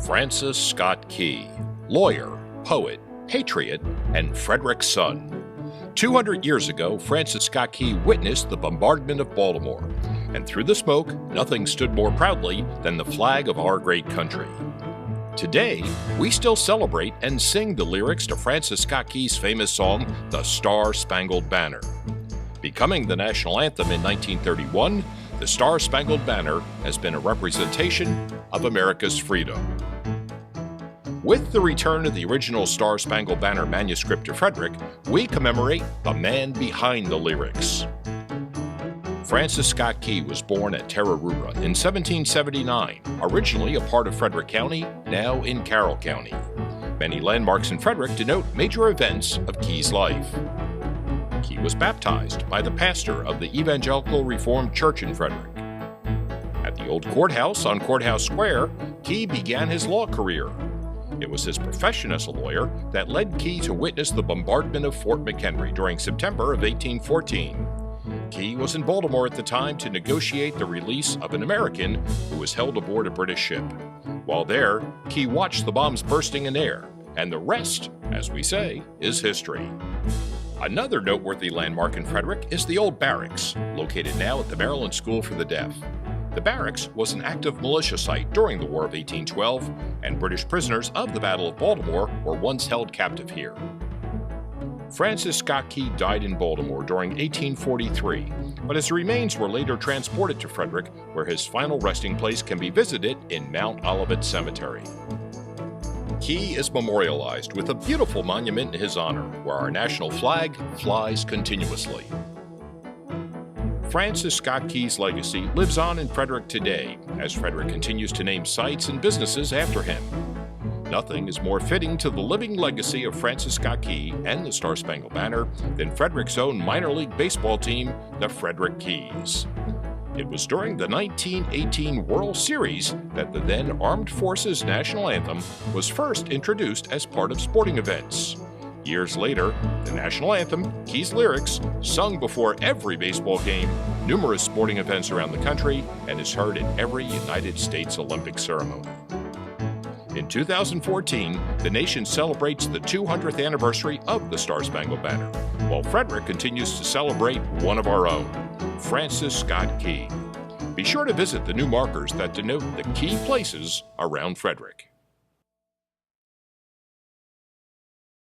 Francis Scott Key, lawyer, poet, patriot, and Frederick's son. 200 years ago, Francis Scott Key witnessed the bombardment of Baltimore, and through the smoke, nothing stood more proudly than the flag of our great country. Today, we still celebrate and sing the lyrics to Francis Scott Key's famous song, The Star-Spangled Banner. Becoming the national anthem in 1931, the Star-Spangled Banner has been a representation of America's freedom. With the return of the original Star-Spangled Banner manuscript to Frederick, we commemorate the man behind the lyrics. Francis Scott Key was born at Tararua in 1779, originally a part of Frederick County, now in Carroll County. Many landmarks in Frederick denote major events of Key's life. Key was baptized by the pastor of the Evangelical Reformed Church in Frederick. At the old courthouse on Courthouse Square, Key began his law career. It was his profession as a lawyer that led Key to witness the bombardment of Fort McHenry during September of 1814. Key was in Baltimore at the time to negotiate the release of an American who was held aboard a British ship. While there, Key watched the bombs bursting in air, and the rest, as we say, is history. Another noteworthy landmark in Frederick is the old barracks, located now at the Maryland School for the Deaf. The barracks was an active militia site during the War of 1812, and British prisoners of the Battle of Baltimore were once held captive here. Francis Scott Key died in Baltimore during 1843, but his remains were later transported to Frederick, where his final resting place can be visited in Mount Olivet Cemetery. Key is memorialized with a beautiful monument in his honor, where our national flag flies continuously. Francis Scott Key's legacy lives on in Frederick today, as Frederick continues to name sites and businesses after him. Nothing is more fitting to the living legacy of Francis Scott Key and the Star-Spangled Banner than Frederick's own minor league baseball team, the Frederick Keys. It was during the 1918 World Series that the then Armed Forces National Anthem was first introduced as part of sporting events. Years later, the national anthem, Key's lyrics, sung before every baseball game, numerous sporting events around the country, and is heard at every United States Olympic ceremony. In 2014, the nation celebrates the 200th anniversary of the Star-Spangled Banner, while Frederick continues to celebrate one of our own, Francis Scott Key. Be sure to visit the new markers that denote the key places around Frederick.